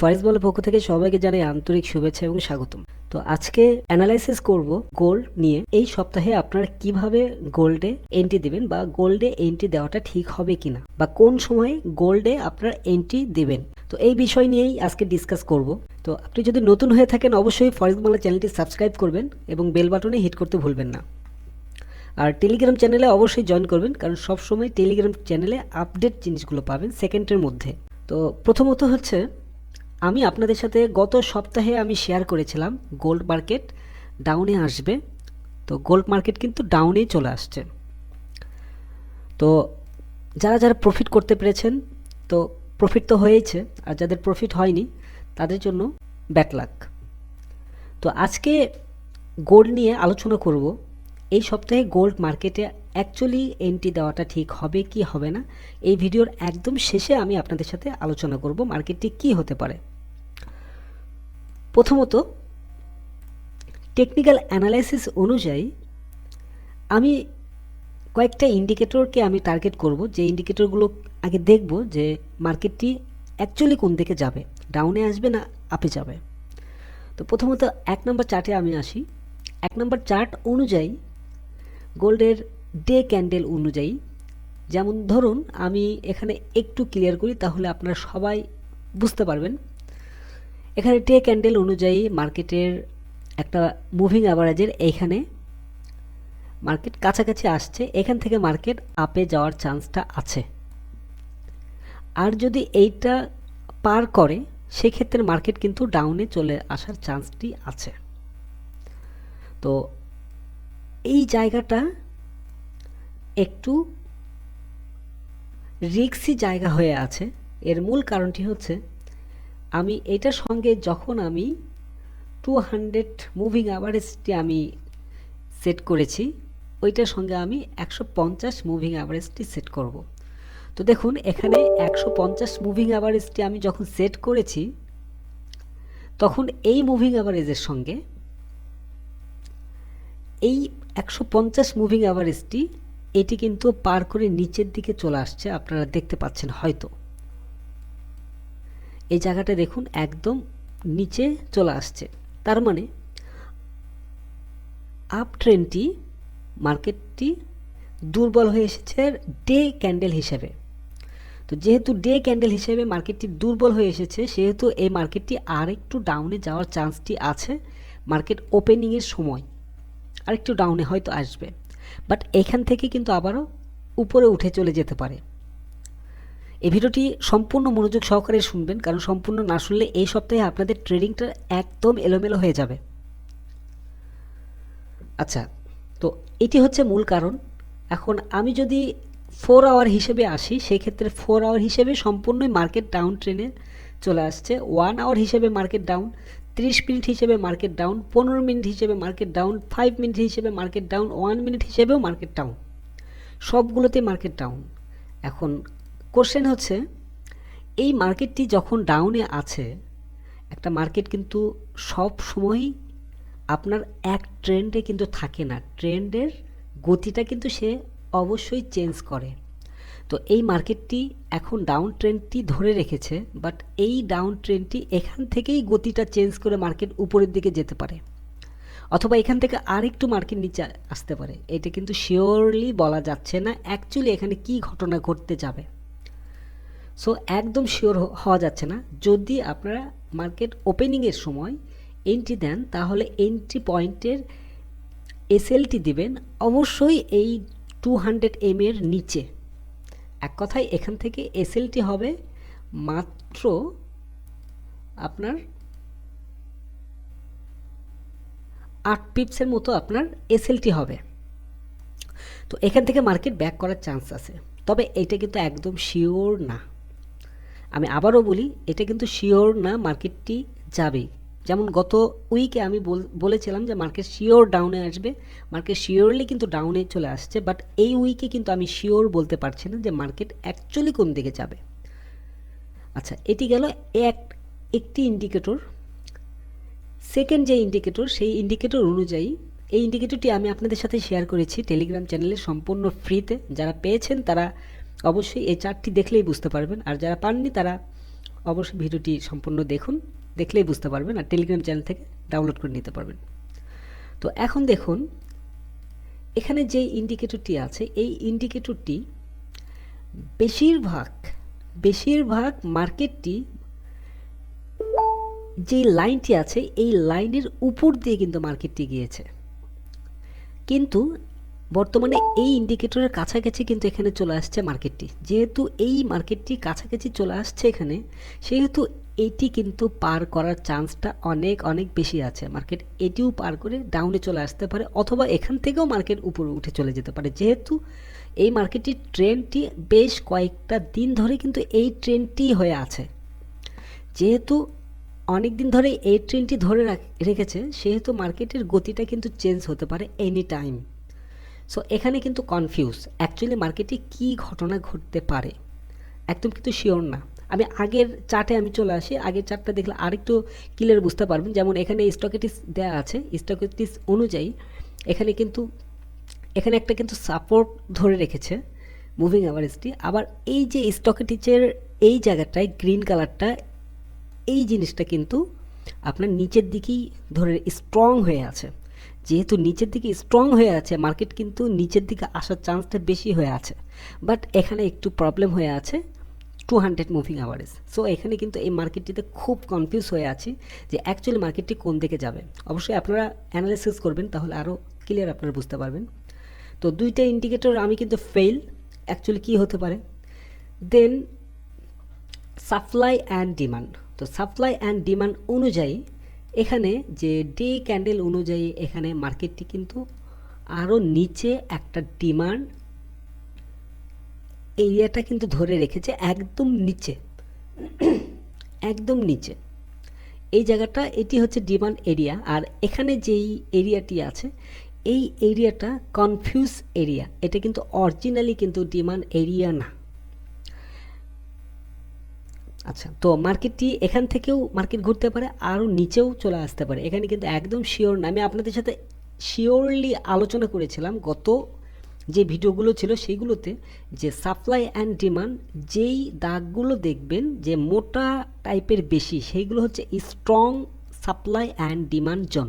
ফরেক্স বাংলার পক্ষ থেকে সবাইকে জানাই আন্তরিক শুভেচ্ছা এবং স্বাগতম। তো আজকে অ্যানালাইসিস করব গোল্ড নিয়ে। এই সপ্তাহে আপনারা কিভাবে গোল্ডে এন্ট্রি দিবেন বা গোল্ডে এন্ট্রি দেওয়াটা ঠিক হবে কিনা, বা কোন সময় গোল্ডে আপনারা এন্ট্রি দিবেন। তো এই বিষয় নিয়েই আজকে ডিসকাস করব। তো আপনি যদি নতুন হয়ে থাকেন অবশ্যই ফরেক্স বাংলা চ্যানেলটি সাবস্ক্রাইব করবেন এবং বেল বাটনে হিট করতে ভুলবেন না। আর টেলিগ্রাম চ্যানেলে অবশ্যই জয়েন করবেন, কারণ সবসময় টেলিগ্রাম চ্যানেলে আপডেট জিনিসগুলো পাবেন সেকেন্ডের মধ্যে। তো প্রথমত হচ্ছে, আমি আপনাদের সাথে গত সপ্তাহে আমি শেয়ার করেছিলাম গোল্ড মার্কেট ডাউনে আসবে। তো গোল্ড মার্কেট কিন্তু ডাউনেই চলে আসছে। তো যারা যারা প্রফিট করতে পেরেছেন, তো প্রফিট তো হয়েছে, আর যাদের প্রফিট হয়নি তাদের জন্য ব্যাড লাক। তো আজকে গোল্ড নিয়ে আলোচনা করব। এই সপ্তাহে গোল্ড মার্কেটে অ্যাকচুয়ালি এন্ট্রি দেওয়াটা ঠিক হবে কি হবে না, এই ভিডিওর একদম শেষে আমি আপনাদের সাথে আলোচনা করব মার্কেটটি কি হতে পারে। প্রথমত, টেকনিক্যাল অ্যানালাইসিস অনুযায়ী আমি কয়েকটা ইন্ডিকেটরকে আমি টার্গেট করব, যে ইন্ডিকেটরগুলো আগে দেখব যে মার্কেটটি অ্যাকচুয়ালি কোন দিকে যাবে, ডাউনে আসবে না আপে যাবে। তো প্রথমত 1 নম্বর চার্টে আমি আসি। 1 নম্বর চার্ট অনুযায়ী গোল্ডের ডে ক্যান্ডেল অনুযায়ী, যেমন ধরুন আমি এখানে একটু ক্লিয়ার করি তাহলে আপনারা সবাই বুঝতে পারবেন। এখানে ডে ক্যান্ডেল অনুযায়ী মার্কেটের একটা মুভিং অ্যাভারেজের এইখানে মার্কেট কাছাকাছি আসছে, এখান থেকে মার্কেট আপে যাওয়ার চান্সটা আছে। আর যদি এইটা পার করে সেক্ষেত্রে মার্কেট কিন্তু ডাউনে চলে আসার চান্সটি আছে। তো এই জায়গাটা একটু রিস্কি জায়গা হয়ে আছে। এর মূল কারণটি হচ্ছে, আমি এটার সঙ্গে যখন আমি 200 মুভিং অ্যাভারেজটি আমি সেট করেছি, ওইটার সঙ্গে আমি 150 মুভিং অ্যাভারেজটি সেট করব। তো দেখুন এখানে 150 মুভিং অ্যাভারেজটি আমি যখন সেট করেছি, তখন এই মুভিং অ্যাভারেজের সঙ্গে এই 150 মুভিং অ্যাভারেজটি এটি কিন্তু পার করে নিচের দিকে চলে আসছে, আপনারা দেখতে পাচ্ছেন হয়তো। এই জায়গাটা দেখুন একদম নিচে চলে আসছে। তার মানে আপ ট্রেন্ডটি মার্কেটটি দুর্বল হয়ে এসেছে ডে ক্যান্ডেল হিসেবে। তো যেহেতু ডে ক্যান্ডেল হিসেবে মার্কেটটি দুর্বল হয়ে এসেছে, সেহেতু এই মার্কেটটি আর একটু ডাউনে যাওয়ার চান্সটি আছে। মার্কেট ওপেনিংয়ের সময় আর একটু ডাউনে হয়তো আসবে, বাট এখান থেকে কিন্তু আবারও উপরে উঠে চলে যেতে পারে। এই ভিডিওটি সম্পূর্ণ মনোযোগ সহকারে শুনবেন, কারণ সম্পূর্ণ না শুনলে এই সপ্তাহে আপনাদের ট্রেডিংটা একদম এলোমেলো হয়ে যাবে। আচ্ছা, তো এটি হচ্ছে মূল কারণ। এখন আমি যদি 4 আওয়ার হিসেবে আসি, সেই ক্ষেত্রে 4 আওয়ার হিসেবে সম্পূর্ণই মার্কেট ডাউন ট্রেনে চলে আসছে। 1 আওয়ার হিসেবে মার্কেট ডাউন, 30 মিনিট হিসেবে মার্কেট ডাউন, 15 মিনিট হিসেবে মার্কেট ডাউন, 5 মিনিট হিসেবে মার্কেট ডাউন, 1 মিনিট হিসেবেও মার্কেট ডাউন, সবগুলোতে মার্কেট ডাউন। এখন কোশ্চেন হচ্ছে, এই মার্কেটটি যখন ডাউনে আছে, একটা মার্কেট কিন্তু সব সময়ই আপনার এক ট্রেন্ডে কিন্তু থাকে না, ট্রেন্ডের গতিটা কিন্তু সে অবশ্যই চেঞ্জ করে। তো এই মার্কেটটি এখন ডাউন ট্রেন্ডটি ধরে রেখেছে, বাট এই ডাউন ট্রেন্ডটি এখান থেকেই গতিটা চেঞ্জ করে মার্কেট উপরের দিকে যেতে পারে, অথবা এখান থেকে আরেকটু মার্কেট নিচে আসতে পারে। এটা কিন্তু শিওরলি বলা যাচ্ছে না অ্যাকচুয়ালি এখানে কি ঘটনা ঘটতে যাবে। সো একদম শিওর হওয়া যাচ্ছে না। যদি আপনারা মার্কেট ওপেনিংয়ের সময় এন্ট্রি দেন, তাহলে এন্ট্রি পয়েন্টের এসএলটি দিবেন অবশ্যই এই 200 এর নিচে। এক কথায় এখান থেকে এসএলটি হবে মাত্র আপনার 8 পিপসের মতো আপনার এসএলটি হবে। তো এখান থেকে মার্কেট ব্যাক করার চান্স আছে, তবে এটা কিন্তু একদম শিওর না। আমি আবারও বলি, এটা কিন্তু শিওর না মার্কেটটি যাবে। যেমন গত উইকে আমি বলেছিলাম যে মার্কেট শিওর ডাউনে আসবে, মার্কেট শিওরলি কিন্তু ডাউনে চলে আসছে, বাট এই উইকে কিন্তু আমি শিওর বলতে পারছি না যে মার্কেট অ্যাকচুয়ালি কোন দিকে যাবে। আচ্ছা, এটি গেল একটি ইন্ডিকেটর। সেকেন্ড যে ইন্ডিকেটর, সেই ইন্ডিকেটর অনুযায়ী, এই ইন্ডিকেটরটি আমি আপনাদের সাথে শেয়ার করেছি টেলিগ্রাম চ্যানেলে সম্পূর্ণ ফ্রিতে। যারা পেয়েছেন তারা অবশ্যই এই চার্টটি দেখলেই বুঝতে পারবেন, আর যারা পাননি তারা অবশ্যই ভিডিওটি সম্পূর্ণ দেখুন, দেখলেই বুঝতে পারবেন, আর টেলিগ্রাম চ্যানেল থেকে ডাউনলোড করে নিতে পারবেন। তো এখন দেখুন এখানে যে ইন্ডিকেটরটি আছে, এই ইন্ডিকেটরটি বেশিরভাগ মার্কেটটি যে লাইনটি আছে এই লাইনের উপর দিয়ে কিন্তু মার্কেটটি গিয়েছে, কিন্তু বর্তমানে এই ইন্ডিকেটরের কাছাকাছি কিন্তু এখানে চলে আসছে মার্কেটটি। যেহেতু এই মার্কেটটি কাছাকাছি চলে আসছে এখানে, সেহেতু এটি কিন্তু পার করার চান্সটা অনেক বেশি আছে। মার্কেট এটিও পার করে ডাউনে চলে আসতে পারে, অথবা এখান থেকেও মার্কেট উপরে উঠে চলে যেতে পারে। যেহেতু এই মার্কেটটির ট্রেন্ডটি বেশ কয়েকটা দিন ধরে কিন্তু এই ট্রেন্ডটি হয়ে আছে, যেহেতু অনেক দিন ধরে এই ট্রেন্ডটি ধরে রেখেছে, সেহেতু মার্কেটের গতিটা কিন্তু চেঞ্জ হতে পারে এনি টাইম। সো এখানে কিন্তু কনফিউজ, অ্যাকচুয়ালি মার্কেটে কী ঘটনা ঘটতে পারে একদম কিন্তু শিওর না। আমি আগের চার্টে চলে আসি, আগের চার্টটা দেখলে আরেকটু ক্লিয়ার বুঝতে পারবেন। যেমন এখানে স্টকেটিস দেওয়া আছে, স্টকেটিস অনুযায়ী এখানে একটা কিন্তু সাপোর্ট ধরে রেখেছে মুভিং অ্যাভারেজটি। আবার এই যে স্টকেটিসের এই জায়গাটায় গ্রিন কালারটা, এই জিনিসটা কিন্তু আপনার নিচের দিকেই ধরে স্ট্রং হয়ে আছে। যেহেতু নিচের দিকে স্ট্রং হয়ে আছে, মার্কেট কিন্তু নিচের দিকে আসার চান্সটা বেশি হয়ে আছে, বাট এখানে একটু প্রবলেম হয়ে আছে 200 মুভিং অ্যাভারেজ। সো এখানে কিন্তু এই মার্কেটটিতে খুব কনফিউজ হয়ে আছি যে অ্যাকচুয়ালি মার্কেটটি কোন দিকে যাবে। অবশ্যই আপনারা অ্যানালাইসিস করবেন, তাহলে আরও ক্লিয়ার আপনারা বুঝতে পারবেন। তো দুইটা ইন্ডিকেটর আমি কিন্তু ফেল, অ্যাকচুয়ালি কী হতে পারে। দেন সাপ্লাই অ্যান্ড ডিমান্ড। তো সাপ্লাই অ্যান্ড ডিমান্ড অনুযায়ী এখানে যে ডে ক্যান্ডেল অনুযায়ী এখানে মার্কেটটি কিন্তু আরও নিচে একটা ডিমান্ড এরিয়াটা কিন্তু ধরে রেখেছে, একদম নিচে এই জায়গাটা, এটি হচ্ছে ডিমান্ড এরিয়া। আর এখানে যেই এরিয়াটি আছে এই এরিয়াটা কনফিউজ এরিয়া, এটা কিন্তু অরিজিনালি কিন্তু ডিমান্ড এরিয়া না। আচ্ছা, তো মার্কেটটি এখান থেকেও মার্কেট ঘুরতে পারে, আরও নিচেও চলে আসতে পারে, এখানে কিন্তু একদম শিওর না। আমি আপনাদের সাথে শিওরলি আলোচনা করেছিলাম গত যে ভিডিওগুলো ছিল সেইগুলোতে, যে সাপ্লাই অ্যান্ড ডিমান্ড যেই দাগগুলো দেখবেন যে মোটা টাইপের বেশি, সেইগুলো হচ্ছে strong supply and demand zone.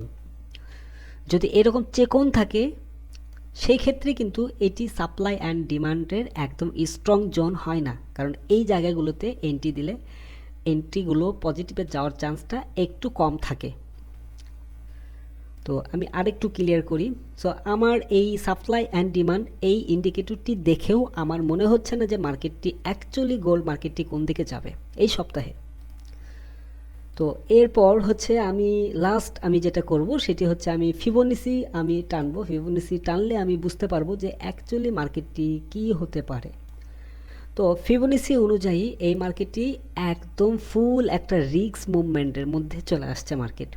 যদি এরকম চেকন থাকে সেই ক্ষেত্রে কিন্তু এটি সাপ্লাই অ্যান্ড ডিমান্ডের একদম স্ট্রং জোন হয় না, কারণ এই জায়গাগুলোতে এন্ট্রি দিলে এন্ট্রিগুলো পজিটিভে যাওয়ার চান্সটা একটু কম থাকে। তো আমি আরেকটু ক্লিয়ার করি। সো আমার এই সাপ্লাই অ্যান্ড ডিমান্ড এই ইন্ডিকেটরটি দেখেও আমার মনে হচ্ছে না যে মার্কেটটি অ্যাকচুয়ালি গোল্ড মার্কেটটি কোন দিকে যাবে এই সপ্তাহে। তো এরপর হচ্ছে আমি যেটা করব সেটি হচ্ছে আমি ফিবোনাচি টানবো। ফিবোনাচি টানলে আমি বুঝতে পারবো যে অ্যাকচুয়ালি মার্কেটটি কী হতে পারে। তো ফিবোনাচি অনুযায়ী এই মার্কেটটি একদম ফুল একটা রিস্ক মুভমেন্টের মধ্যে চলে আসছে মার্কেট।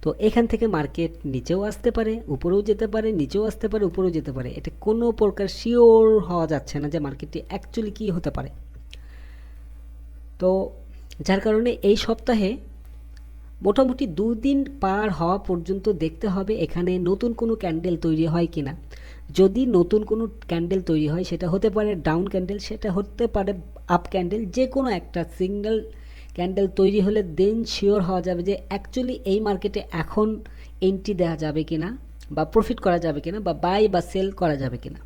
তো এখান থেকে মার্কেট নিচেও আসতে পারে, উপরেও যেতে পারে, নিচেও আসতে পারে, উপরেও যেতে পারে। এটা কোনো প্রকার শিওর হওয়া যাচ্ছে না যে মার্কেটটি অ্যাকচুয়ালি কী হতে পারে। তো যার কারণে এই সপ্তাহে মোটামুটি 2 দিন পার হওয়া পর্যন্ত দেখতে হবে এখানে নতুন কোনো ক্যান্ডেল তৈরি হয় কিনা। যদি নতুন কোনো ক্যান্ডেল তৈরি হয়, সেটা হতে পারে ডাউন ক্যান্ডেল, সেটা হতে পারে আপ ক্যান্ডেল, যে কোনো একটা সিঙ্গেল ক্যান্ডেল তৈরি হলে দেন শিওর হওয়া যাবে যে অ্যাকচুয়ালি এই মার্কেটে এখন এন্ট্রি দেওয়া যাবে কিনা, বা প্রফিট করা যাবে কিনা, বা বাই বা সেল করা যাবে কিনা।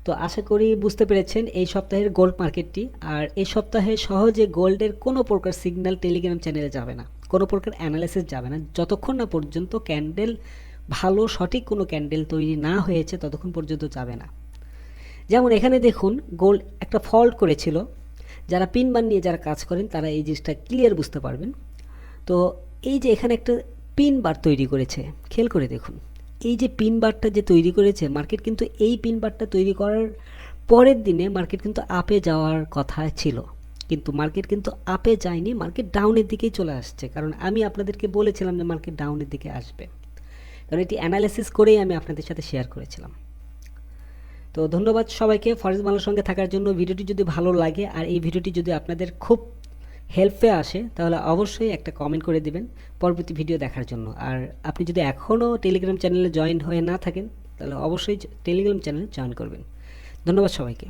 তো আশা করি বুঝতে পেরেছেন এই সপ্তাহের গোল্ড মার্কেটটি। আর এই সপ্তাহে সহজে গোল্ডের কোনো প্রকার সিগন্যাল টেলিগ্রাম চ্যানেলে যাবে না, কোনো প্রকার অ্যানালাইসিস যাবে না, যতক্ষণ না পর্যন্ত ক্যান্ডেল ভালো সঠিক কোনো ক্যান্ডেল তৈরি না হয়েছে ততক্ষণ পর্যন্ত যাবে না। যেমন এখানে দেখুন গোল্ড একটা ফল্ট করেছিল, যারা পিন বার নিয়ে যারা কাজ করেন তারা এই জিনিসটা ক্লিয়ার বুঝতে পারবেন। তো এই যে এখানে একটা পিন বার তৈরি করেছে, খেয়াল করে দেখুন এই যে পিন বারটা যে তৈরি করেছে মার্কেট, কিন্তু এই পিন বারটা তৈরি করার পরের দিনে মার্কেট কিন্তু আপে যাওয়ার কথা ছিল, কিন্তু মার্কেট কিন্তু আপে যায়নি, মার্কেট ডাউনের দিকেই চলে আসছে। কারণ আমি আপনাদেরকে বলেছিলাম যে মার্কেট ডাউনের দিকে আসবে, কারণ এটি অ্যানালাইসিস করেই আমি আপনাদের সাথে শেয়ার করেছিলাম। তো ধন্যবাদ সবাইকে ফরেক্স বাংলার সঙ্গে থাকার জন্য। ভিডিওটি যদি ভালো লাগে আর এই ভিডিওটি যদি আপনাদের খুব হেল্পে আসে তাহলে অবশ্যই একটা কমেন্ট করে দিবেন পরবর্তী ভিডিও দেখার জন্য। আর আপনি যদি এখনও টেলিগ্রাম চ্যানেলে জয়েন হয়ে না থাকেন তাহলে অবশ্যই টেলিগ্রাম চ্যানেলে জয়েন করবেন। ধন্যবাদ সবাইকে।